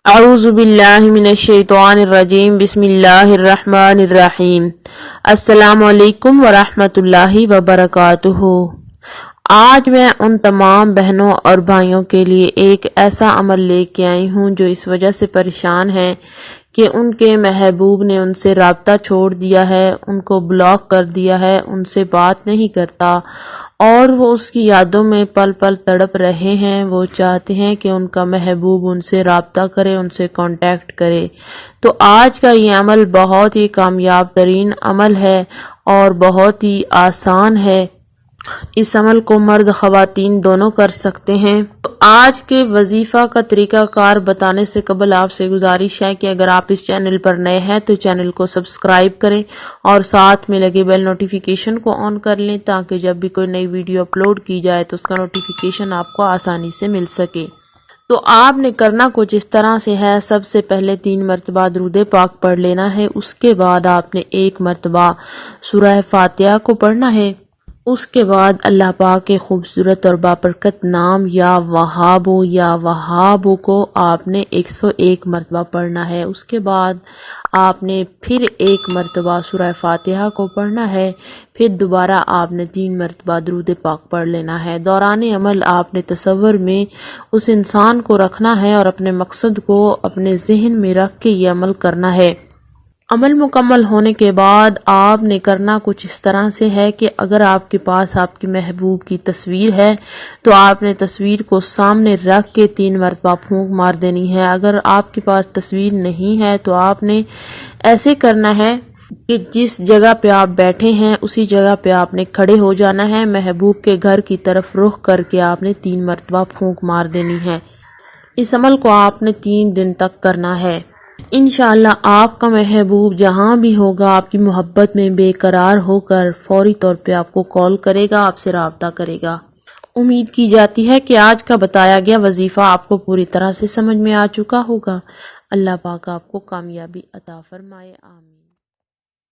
اعوذ باللہ من الشیطان الرجیم بسم اللہ الرحمن الرحیم۔ السلام علیکم ورحمۃ اللہ وبرکاتہ۔ آج میں ان تمام بہنوں اور بھائیوں کے لیے ایک ایسا عمل لے کے آئی ہوں جو اس وجہ سے پریشان ہیں کہ ان کے محبوب نے ان سے رابطہ چھوڑ دیا ہے، ان کو بلاک کر دیا ہے، ان سے بات نہیں کرتا اور وہ اس کی یادوں میں پل پل تڑپ رہے ہیں۔ وہ چاہتے ہیں کہ ان کا محبوب ان سے رابطہ کرے، ان سے کانٹیکٹ کرے۔ تو آج کا یہ عمل بہت ہی کامیاب ترین عمل ہے اور بہت ہی آسان ہے۔ اس عمل کو مرد خواتین دونوں کر سکتے ہیں۔ تو آج کے وظیفہ کا طریقہ کار بتانے سے قبل آپ سے گزارش ہے کہ اگر آپ اس چینل پر نئے ہیں تو چینل کو سبسکرائب کریں اور ساتھ میں لگے بیل نوٹیفیکیشن کو آن کر لیں تاکہ جب بھی کوئی نئی ویڈیو اپلوڈ کی جائے تو اس کا نوٹیفیکیشن آپ کو آسانی سے مل سکے۔ تو آپ نے کرنا کچھ اس طرح سے ہے، سب سے پہلے 3 مرتبہ درود پاک پڑھ لینا ہے، اس کے بعد آپ نے 1 مرتبہ سورہ فاتحہ کو پڑھنا ہے، اس کے بعد اللہ پاک کے خوبصورت اور بابرکت نام یا وہاب کو آپ نے 101 مرتبہ پڑھنا ہے، اس کے بعد آپ نے پھر 1 مرتبہ سورہ فاتحہ کو پڑھنا ہے، پھر دوبارہ آپ نے 3 مرتبہ درود پاک پڑھ لینا ہے۔ دوران عمل آپ نے تصور میں اس انسان کو رکھنا ہے اور اپنے مقصد کو اپنے ذہن میں رکھ کے یہ عمل کرنا ہے۔ عمل مکمل ہونے کے بعد آپ نے کرنا کچھ اس طرح سے ہے کہ اگر آپ کے پاس آپ کی محبوب کی تصویر ہے تو آپ نے تصویر کو سامنے رکھ کے 3 مرتبہ پھونک مار دینی ہے۔ اگر آپ کے پاس تصویر نہیں ہے تو آپ نے ایسے کرنا ہے کہ جس جگہ پہ آپ بیٹھے ہیں اسی جگہ پہ آپ نے کھڑے ہو جانا ہے، محبوب کے گھر کی طرف رخ کر کے آپ نے 3 مرتبہ پھونک مار دینی ہے۔ اس عمل کو آپ نے 3 دن تک کرنا ہے۔ انشاءاللہ آپ کا محبوب جہاں بھی ہوگا آپ کی محبت میں بے قرار ہو کر فوری طور پہ آپ کو کال کرے گا، آپ سے رابطہ کرے گا۔ امید کی جاتی ہے کہ آج کا بتایا گیا وظیفہ آپ کو پوری طرح سے سمجھ میں آ چکا ہوگا۔ اللہ پاک آپ کو کامیابی عطا فرمائے، آمین۔